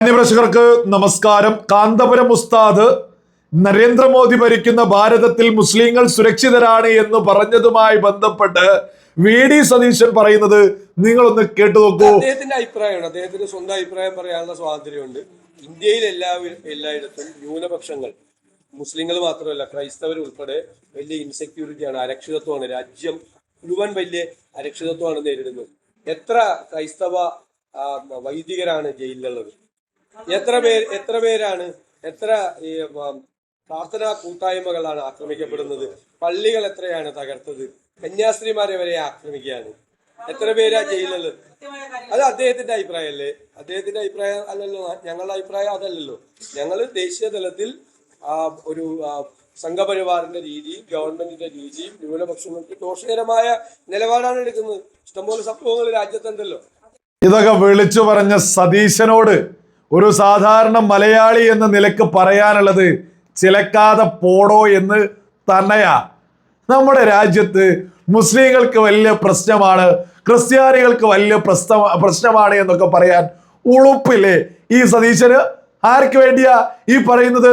പ്രേക്ഷകർക്ക് നമസ്കാരം. കാന്തപുരം ഉസ്താദ് നരേന്ദ്രമോദി ഭരിക്കുന്ന ഭാരതത്തിൽ മുസ്ലിങ്ങൾ സുരക്ഷിതരാണ് എന്ന് പറഞ്ഞതുമായി ബന്ധപ്പെട്ട് വി.ഡി. സതീശൻ പറയുന്നത് നിങ്ങളൊന്ന് കേട്ടു നോക്കൂ. അദ്ദേഹത്തിന്റെ അഭിപ്രായമാണ്, അദ്ദേഹത്തിന്റെ സ്വന്തം അഭിപ്രായം പറയാനുള്ള സ്വാതന്ത്ര്യമുണ്ട്. ഇന്ത്യയിൽ എല്ലായിടത്തും ന്യൂനപക്ഷങ്ങൾ, മുസ്ലിങ്ങൾ മാത്രമല്ല ക്രൈസ്തവർ ഉൾപ്പെടെ വലിയ ഇൻസെക്യൂരിറ്റിയാണ്, അരക്ഷിതത്വമാണ്. രാജ്യം മുഴുവൻ വലിയ അരക്ഷിതത്വമാണ് നേരിടുന്നത്. എത്ര ക്രൈസ്തവ വൈദികരാണ് ജയിലിലുള്ളത്? എത്ര പേരാണ്, എത്ര പ്രാർത്ഥനാ കൂട്ടായ്മകളാണ് ആക്രമിക്കപ്പെടുന്നത്? പള്ളികൾ എത്രയാണ് തകർത്തത്? കന്യാസ്ത്രീമാരെ വരെ ആക്രമിക്കുകയാണ്. എത്ര പേരാ ജയിലുള്ളത്? അത് അദ്ദേഹത്തിന്റെ അഭിപ്രായമല്ലേ? അദ്ദേഹത്തിന്റെ അഭിപ്രായം അല്ലല്ലോ, ഞങ്ങളുടെ അഭിപ്രായം അതല്ലല്ലോ. ഞങ്ങൾ ദേശീയ തലത്തിൽ ഒരു സംഘപരിവാറിന്റെ രീതിയും ഗവൺമെന്റിന്റെ രീതിയും ന്യൂനപക്ഷങ്ങൾക്ക് ദോഷകരമായ നിലപാടാണ് എടുക്കുന്നത്. ഇഷ്ടംപോലെ സംഭവങ്ങൾ രാജ്യത്തുണ്ടല്ലോ. ഇതൊക്കെ വിളിച്ചു പറഞ്ഞ സതീശനോട് ഒരു സാധാരണ മലയാളി എന്ന നിലക്ക് പറയാനുള്ളത് ചിലക്കാതെ പോടോ എന്ന് തന്നെയാ. നമ്മുടെ രാജ്യത്ത് മുസ്ലിങ്ങൾക്ക് വലിയ പ്രശ്നമാണ്, ക്രിസ്ത്യാനികൾക്ക് വലിയ പ്രശ്നമാണ് എന്നൊക്കെ പറയാൻ ഉളുപ്പില്ലേ ഈ സതീശന്? ആർക്ക് വേണ്ടിയാ ഈ പറയുന്നത്?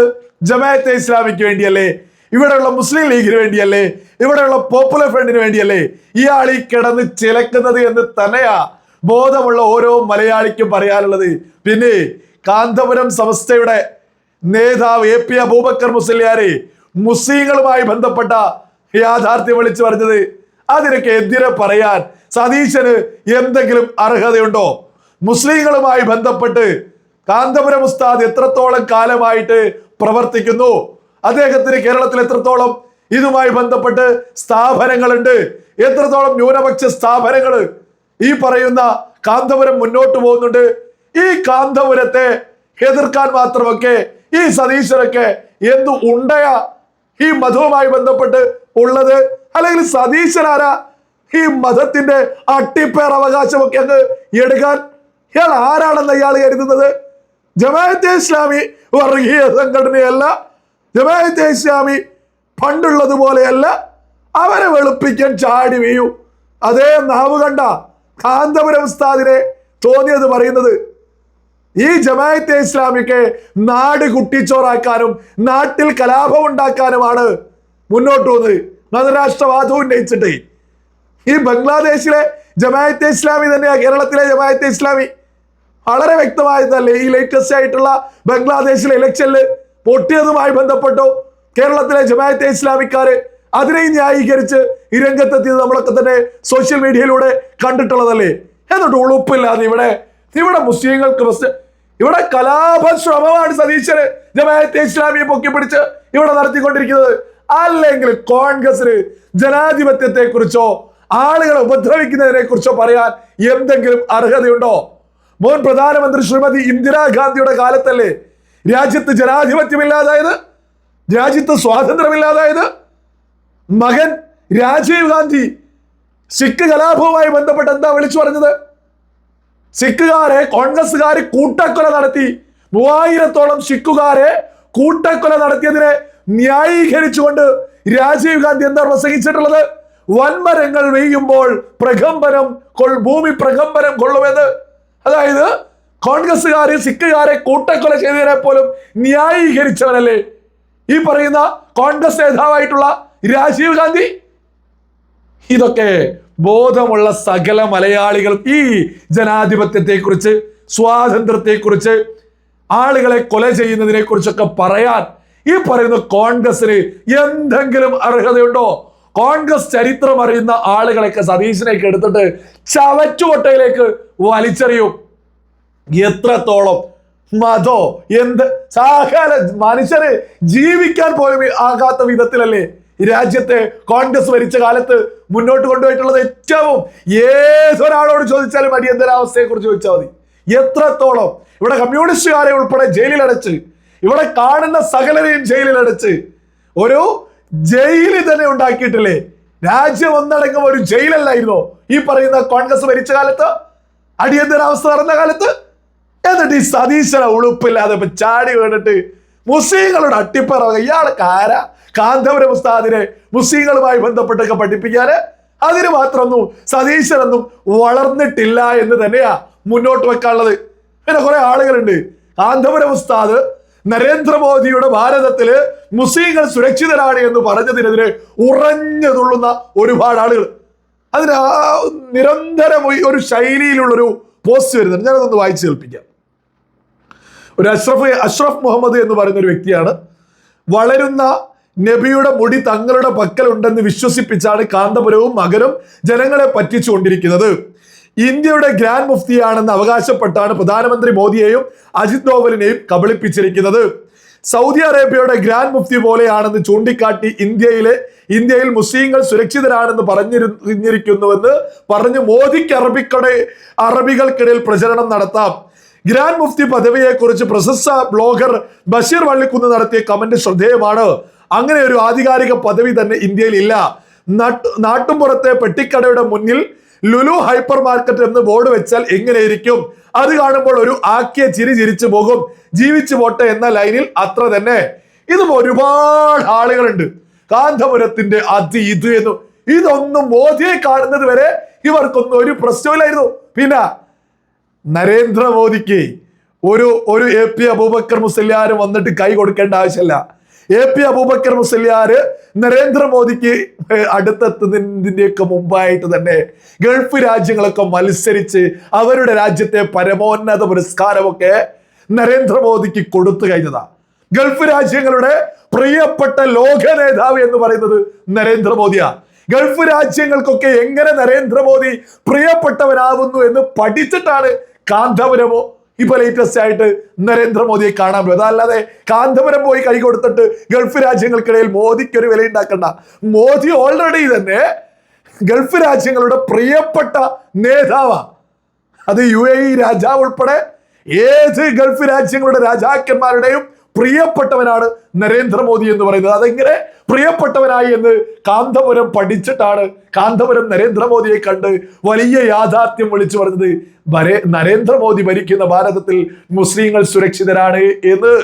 ജമാഅത്തെ ഇസ്ലാമിക്ക് വേണ്ടിയല്ലേ? ഇവിടെയുള്ള മുസ്ലിം ലീഗിന് വേണ്ടിയല്ലേ? ഇവിടെയുള്ള പോപ്പുലർ ഫ്രണ്ടിന് വേണ്ടിയല്ലേ ഇയാൾ ഈ കിടന്ന് ചിലക്കുന്നത് എന്ന് തന്നെയാ ബോധമുള്ള ഓരോ മലയാളിക്കും പറയാനുള്ളത്. പിന്നെ കാന്തപുരം സമസ്തയുടെ നേതാവ് A.P. അബൂബക്കർ മുസ്ലിയാരെ മുസ്ലിങ്ങളുമായി ബന്ധപ്പെട്ട യാഥാർത്ഥ്യം വിളിച്ചു പറഞ്ഞത്, അതിനൊക്കെ എതിരെ പറയാൻ സതീശന് എന്തെങ്കിലും അർഹതയുണ്ടോ? മുസ്ലിങ്ങളുമായി ബന്ധപ്പെട്ട് കാന്തപുരം ഉസ്താദ് എത്രത്തോളം കാലമായിട്ട് പ്രവർത്തിക്കുന്നു? അദ്ദേഹത്തിന് കേരളത്തിൽ എത്രത്തോളം ഇതുമായി ബന്ധപ്പെട്ട് സ്ഥാപനങ്ങളുണ്ട്? എത്രത്തോളം ന്യൂനപക്ഷ സ്ഥാപനങ്ങൾ ഈ പറയുന്ന കാന്തപുരം മുന്നോട്ട് പോകുന്നുണ്ട്? ഈ കാന്തപുരത്തെ എതിർക്കാൻ മാത്രമൊക്കെ ഈ സതീശനൊക്കെ എന്തു ഉണ്ടയാ ഈ മതവുമായി ബന്ധപ്പെട്ട് ഉള്ളത്? അല്ലെങ്കിൽ സതീശനാരാ ഈ മതത്തിന്റെ അട്ടിപ്പേർ അവകാശമൊക്കെ അങ്ങ് എടുക്കാൻ? ഇയാൾ ആരാണെന്ന് ഇയാൾ കരുതുന്നത്? ജമാഅത്തെ ഇസ്ലാമി വർഗീയ സംഘടനയല്ല, ജമാഅത്തെ ഇസ്ലാമി പണ്ടുള്ളതുപോലെയല്ല. അവരെ വെളുപ്പിക്കാൻ ചാടി വീഴൂ. അതേ നാവ് കണ്ട കാന്തപുരം ഉസ്താദിനെ തോന്നിയത് പറയുന്നത്. ഈ ജമാഅത്തെ ഇസ്ലാമിക്ക് നാട് കുട്ടിച്ചോറാക്കാനും നാട്ടിൽ കലാപം ഉണ്ടാക്കാനുമാണ് മുന്നോട്ട് പോകുന്നത്. മതരാഷ്ട്രവാദം ഉന്നയിച്ചിട്ട് ഈ ബംഗ്ലാദേശിലെ ജമാഅത്തെ ഇസ്ലാമി തന്നെയാ കേരളത്തിലെ ജമാഅത്തെ ഇസ്ലാമി. വളരെ വ്യക്തമായതല്ലേ ഈ ലേറ്റസ്റ്റ് ആയിട്ടുള്ള ബംഗ്ലാദേശിലെ ഇലക്ഷനിൽ പൊട്ടിയതുമായി ബന്ധപ്പെട്ടു കേരളത്തിലെ ജമാഅത്തെ ഇസ്ലാമിക്കാര് അതിനെ ന്യായീകരിച്ച് ഈ രംഗത്തെത്തിയത് നമ്മളൊക്കെ തന്നെ സോഷ്യൽ മീഡിയയിലൂടെ കണ്ടിട്ടുള്ളതല്ലേ? എന്നിട്ട് ഉളുപ്പില്ലാതെ ഇവിടെ മുസ്ലിങ്ങൾക്ക് ഇവിടെ കലാപശ്രമമാണ് സതീശന് ജമാഅത്തെ ഇസ്ലാമിയെ പൊക്കിപ്പിടിച്ച് ഇവിടെ നടത്തിക്കൊണ്ടിരിക്കുന്നത്. അല്ലെങ്കിൽ കോൺഗ്രസിന് ജനാധിപത്യത്തെ കുറിച്ചോ ആളുകളെ ഉപദ്രവിക്കുന്നതിനെ കുറിച്ചോ പറയാൻ എന്തെങ്കിലും അർഹതയുണ്ടോ? മുൻ പ്രധാനമന്ത്രി ശ്രീമതി ഇന്ദിരാഗാന്ധിയുടെ കാലത്തല്ലേ രാജ്യത്ത് ജനാധിപത്യമില്ലാതായത്, രാജ്യത്ത് സ്വാതന്ത്ര്യമില്ലാതായത്? മകൻ രാജീവ് ഗാന്ധി സിഖ് കലാപവുമായി ബന്ധപ്പെട്ട് എന്താ വിളിച്ചു പറഞ്ഞത്? സിഖുകാരെ കോൺഗ്രസുകാര് കൂട്ടക്കൊല നടത്തി, 3000-ഓളം സിഖുകാരെ കൂട്ടക്കൊല നടത്തിയതിനെ ന്യായീകരിച്ചുകൊണ്ട് രാജീവ് ഗാന്ധി എന്താ പ്രസംഗിച്ചിട്ടുള്ളത്? വൻമരങ്ങൾ വെയ്യുമ്പോൾ ഭൂമി പ്രകമ്പനം കൊള്ളുമെന്ന്. അതായത് കോൺഗ്രസുകാര് സിഖുകാരെ കൂട്ടക്കൊല ചെയ്തതിനെ പോലും ന്യായീകരിച്ചവനല്ലേ ഈ പറയുന്ന കോൺഗ്രസ് നേതാവായിട്ടുള്ള രാജീവ് ഗാന്ധി? ഇതൊക്കെ ബോധമുള്ള സകല മലയാളികൾ ഈ ജനാധിപത്യത്തെക്കുറിച്ച്, സ്വാതന്ത്ര്യത്തെക്കുറിച്ച്, ആളുകളെ കൊല ചെയ്യുന്നതിനെ കുറിച്ചൊക്കെ പറയാൻ ഈ പറയുന്ന കോൺഗ്രസിന് എന്തെങ്കിലും അർഹതയുണ്ടോ? കോൺഗ്രസ് ചരിത്രം അറിയുന്ന ആളുകളൊക്കെ സതീശനേക്ക് എടുത്തിട്ട് ചവറ്റുകൊട്ടയിലേക്ക് വലിച്ചെറിയും. എത്രത്തോളം മതോ എന്ത് സകല മനുഷ്യര് ജീവിക്കാൻ പോലും ആകാത്ത വിധത്തിലല്ലേ ഈ രാജ്യത്തെ കോൺഗ്രസ് ഭരിച്ച കാലത്ത് മുന്നോട്ട് കൊണ്ടുപോയിട്ടുള്ളത്? ഏറ്റവും ഏതൊരാളോട് ചോദിച്ചാലും അടിയന്തരാവസ്ഥയെ കുറിച്ച് ചോദിച്ചാൽ മതി. എത്രത്തോളം ഇവിടെ കമ്മ്യൂണിസ്റ്റുകാരെ ഉൾപ്പെടെ ജയിലിലടച്ച്, ഇവിടെ കാണുന്ന സകലരെയും ജയിലിലടച്ച് ഒരു ജയിലിൽ തന്നെ ഉണ്ടാക്കിയിട്ടില്ലേ? രാജ്യം ഒന്നടങ്കം ഒരു ജയിലല്ലായിരുന്നോ ഈ പറയുന്ന കോൺഗ്രസ് ഭരിച്ച കാലത്ത്, അടിയന്തരാവസ്ഥ നടന്ന കാലത്ത്? എന്നിട്ട് ഈ സതീശന ഉളുപ്പില്ലാതെ ഇപ്പൊ ചാടി വീണിട്ട് മുസ്ലിങ്ങളുടെ അട്ടിപ്പറ ഇയാൾക്ക് ആരാ? കാന്തപുരം ഉസ്താദിനെ മുസ്ലിങ്ങളുമായി ബന്ധപ്പെട്ടൊക്കെ പഠിപ്പിക്കാന് അതിന് മാത്രമൊന്നും സതീശനൊന്നും വളർന്നിട്ടില്ല എന്ന് തന്നെയാ മുന്നോട്ട് വെക്കാനുള്ളത്. പിന്നെ കുറെ ആളുകളുണ്ട് കാന്തപുരം ഉസ്താദ് നരേന്ദ്രമോദിയുടെ ഭാരതത്തില് മുസ്ലിങ്ങൾ സുരക്ഷിതരാണ് എന്ന് പറഞ്ഞതിനെതിരെ ഉറഞ്ഞു തുള്ളുന്ന ഒരുപാട് ആളുകൾ. അതിന് നിരന്തരം ഒരു ശൈലിയിലുള്ളൊരു പോസ്റ്റ് വരുന്നുണ്ട്. ഞാനതൊന്ന് വായിച്ചു കേൾപ്പിക്കാം. ഒരു അഷ്റഫ് മുഹമ്മദ് എന്ന് പറയുന്ന ഒരു വ്യക്തിയാണ്. വളരുന്ന നബിയുടെ മുടി തങ്ങളുടെ പക്കലുണ്ടെന്ന് വിശ്വസിപ്പിച്ചാണ് കാന്തപുരവും മകനും ജനങ്ങളെ പറ്റിച്ചുകൊണ്ടിരിക്കുന്നത്. ഇന്ത്യയുടെ ഗ്രാൻഡ് മുഫ്തിയാണെന്ന് അവകാശപ്പെട്ടാണ് പ്രധാനമന്ത്രി മോദിയെയും അജിത് ഡോവലിനെയും കബളിപ്പിച്ചിരിക്കുന്നത്. സൗദി അറേബ്യയുടെ ഗ്രാൻഡ് മുഫ്തി പോലെയാണെന്ന് ചൂണ്ടിക്കാട്ടി ഇന്ത്യയിൽ മുസ്ലിങ്ങൾ സുരക്ഷിതരാണെന്ന് പറഞ്ഞിരിക്കുന്നുവെന്ന് പറഞ്ഞ് മോദിക്ക് അറബികൾക്കിടയിൽ പ്രചരണം നടത്താം. ഗ്രാൻഡ് മുഫ്തി പദവിയെക്കുറിച്ച് പ്രശസ്ത ബ്ലോഗർ ബഷീർ വള്ളിക്കുന്ന് നടത്തിയ കമന്റ് ശ്രദ്ധേയമാണ്. അങ്ങനെ ഒരു ആധികാരിക പദവി തന്നെ ഇന്ത്യയിൽ ഇല്ല. നാട്ടുംപുറത്തെ പെട്ടിക്കടയുടെ മുന്നിൽ ലുലു ഹൈപ്പർ മാർക്കറ്റ് എന്ന് ബോർഡ് വെച്ചാൽ എങ്ങനെയിരിക്കും? അത് കാണുമ്പോൾ ഒരു ആക്കിയ ചിരി ചിരിച്ചു പോകും. ജീവിച്ചു പോട്ടെ എന്ന ലൈനിൽ അത്ര തന്നെ. ഇതും ഒരുപാട് ആളുകളുണ്ട്. കാന്തപുരത്തിന്റെ അത് ഇത് എന്നു ഇതൊന്നും മോദിയെ കാണുന്നത് വരെ ഇവർക്കൊന്നും ഒരു പ്രശ്നമില്ലായിരുന്നു. പിന്നെ നരേന്ദ്രമോദിക്ക് ഒരു AP അബൂബക്കർ മുസ്ലിയാർ വന്നിട്ട് കൈ കൊടുക്കേണ്ട ആവശ്യമില്ല. AP അബൂബക്കർ മുസ്ലിയാർ നരേന്ദ്രമോദിക്ക് അടുത്തെത്തുന്നതിൻ്റെയൊക്കെ മുമ്പായിട്ട് തന്നെ ഗൾഫ് രാജ്യങ്ങളൊക്കെ മത്സരിച്ച് അവരുടെ രാജ്യത്തെ പരമോന്നത പുരസ്കാരമൊക്കെ നരേന്ദ്രമോദിക്ക് കൊടുത്തു കഴിഞ്ഞതാ. ഗൾഫ് രാജ്യങ്ങളുടെ പ്രിയപ്പെട്ട ലോക നേതാവ് എന്ന് പറയുന്നത് നരേന്ദ്രമോദിയാ. ഗൾഫ് രാജ്യങ്ങൾക്കൊക്കെ എങ്ങനെ നരേന്ദ്രമോദി പ്രിയപ്പെട്ടവനാവുന്നു എന്ന് പഠിച്ചിട്ടാണ് കാന്തപുരമോ ഇപ്പൊ ലേറ്റസ്റ്റ് ആയിട്ട് നരേന്ദ്രമോദിയെ കാണാൻ പോയത്. അതല്ലാതെ കാന്തപുരം പോയി കൈ കൊടുത്തിട്ട് ഗൾഫ് രാജ്യങ്ങൾക്കിടയിൽ മോദിക്ക് ഒരു വില ഉണ്ടാക്കണ്ട. മോദി ഓൾറെഡി തന്നെ ഗൾഫ് രാജ്യങ്ങളുടെ പ്രിയപ്പെട്ട നേതാവാ. അത് UAE രാജാവ് ഉൾപ്പെടെ ഏത് ഗൾഫ് രാജ്യങ്ങളുടെ രാജാക്കന്മാരുടെയും പ്രിയപ്പെട്ടവനാണ് നരേന്ദ്രമോദി എന്ന് പറയുന്നത്. അതെങ്ങനെ പ്രിയപ്പെട്ടവനായി എന്ന് കാന്തപുരം പഠിച്ചിട്ടാണ് കാന്തപുരം നരേന്ദ്രമോദിയെ കണ്ട് വലിയ യാഥാർത്ഥ്യം വിളിച്ചു പറഞ്ഞത്. നരേന്ദ്രമോദി ഭരിക്കുന്ന ഭാരതത്തിൽ മുസ്ലിങ്ങൾ സുരക്ഷിതരാണ് എന്ന്.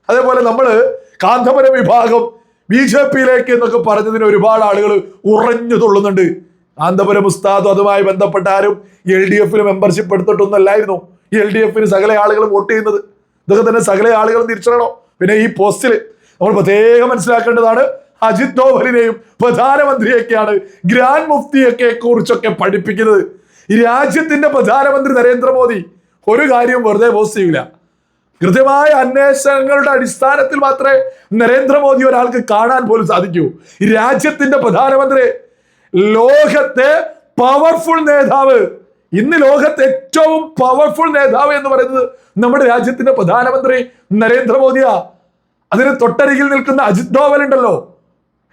അതേപോലെ നമ്മള് കാന്തപുരം വിഭാഗം BJPയിലേക്ക് എന്നൊക്കെ പറഞ്ഞതിന് ഒരുപാട് ആളുകൾ ഉറഞ്ഞു തുള്ളുന്നുണ്ട്. കാന്തപുരം ഉസ്താദും അതുമായി ബന്ധപ്പെട്ട ആരും LDF മെമ്പർഷിപ്പ് എടുത്തിട്ടൊന്നല്ലായിരുന്നു. LDF സകല ആളുകൾ വോട്ട് ചെയ്യുന്നത്. ഇതൊക്കെ തന്നെ സകല ആളുകളും തിരിച്ചറിയണം. പിന്നെ ഈ പോസ്റ്റിൽ നമ്മൾ പ്രത്യേകം മനസ്സിലാക്കേണ്ടതാണ്, അജിത് ഡോവലിനെയും പ്രധാനമന്ത്രിയൊക്കെയാണ് ഗ്രാൻഡ് മുഫ്തിയൊക്കെ കുറിച്ചൊക്കെ പഠിപ്പിക്കുന്നത്. ഈ രാജ്യത്തിന്റെ പ്രധാനമന്ത്രി നരേന്ദ്രമോദി ഒരു കാര്യം വെറുതെ പോസ്റ്റ് ചെയ്യില്ല. കൃത്യമായ അന്വേഷണങ്ങളുടെ അടിസ്ഥാനത്തിൽ മാത്രമേ നരേന്ദ്രമോദി ഒരാൾക്ക് കാണാൻ പോലും സാധിക്കൂ. ഈ രാജ്യത്തിന്റെ പ്രധാനമന്ത്രി, ലോകത്തെ പവർഫുൾ നേതാവ്, ഇന്ന് ലോകത്തെ ഏറ്റവും പവർഫുൾ നേതാവ് എന്ന് പറയുന്നത് നമ്മുടെ രാജ്യത്തിന്റെ പ്രധാനമന്ത്രി നരേന്ദ്രമോദിയാ. അതിന് തൊട്ടരികിൽ നിൽക്കുന്ന അജിത് ഡോവൽ ഉണ്ടല്ലോ.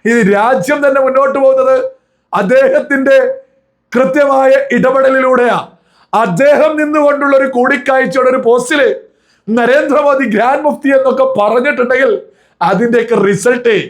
ഈ രാജ്യം തന്നെ മുന്നോട്ട് പോകുന്നത് അദ്ദേഹത്തിന്റെ കൃത്യമായ ഇടപെടലിലൂടെയാ. അദ്ദേഹം നിന്നുകൊണ്ടുള്ള ഒരു കൂടിക്കാഴ്ചയുടെ ഒരു പോസ്റ്റില് നരേന്ദ്രമോദി ഗ്രാൻഡ് മുഫ്തി എന്നൊക്കെ പറഞ്ഞിട്ടുണ്ടെങ്കിൽ അതിന്റെയൊക്കെ റിസൾട്ട്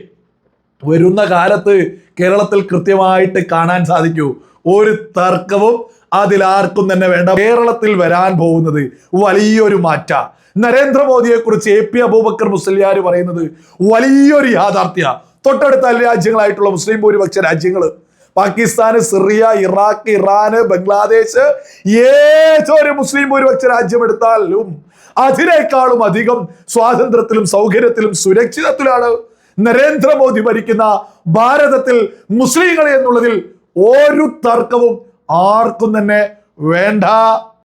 വരുന്ന കാലത്ത് കേരളത്തിൽ കൃത്യമായിട്ട് കാണാൻ സാധിക്കൂ. ഒരു തർക്കവും അതിലാർക്കും തന്നെ വേണ്ട. കേരളത്തിൽ വരാൻ പോകുന്നത് വലിയൊരു മാറ്റ. നരേന്ദ്രമോദിയെ കുറിച്ച് AP അബൂബക്കർ മുസ്ലിയാർ പറയുന്നത് വലിയൊരു യാഥാർത്ഥ്യ. തൊട്ടടുത്ത രാജ്യങ്ങളായിട്ടുള്ള മുസ്ലിം ഭൂരിപക്ഷ രാജ്യങ്ങള്, പാകിസ്ഥാന്, സിറിയ, ഇറാഖ്, ഇറാന്, ബംഗ്ലാദേശ്, ഏതൊരു മുസ്ലിം ഭൂരിപക്ഷ രാജ്യം എടുത്താലും അതിനേക്കാളും അധികം സ്വാതന്ത്ര്യത്തിലും സൗകര്യത്തിലും സുരക്ഷിതത്തിലാണ് നരേന്ദ്രമോദി ഭരിക്കുന്ന ഭാരതത്തിൽ മുസ്ലിങ്ങൾ എന്നുള്ളതിൽ ഒരു തർക്കവും ആർക്കും തന്നെ വേണ്ട.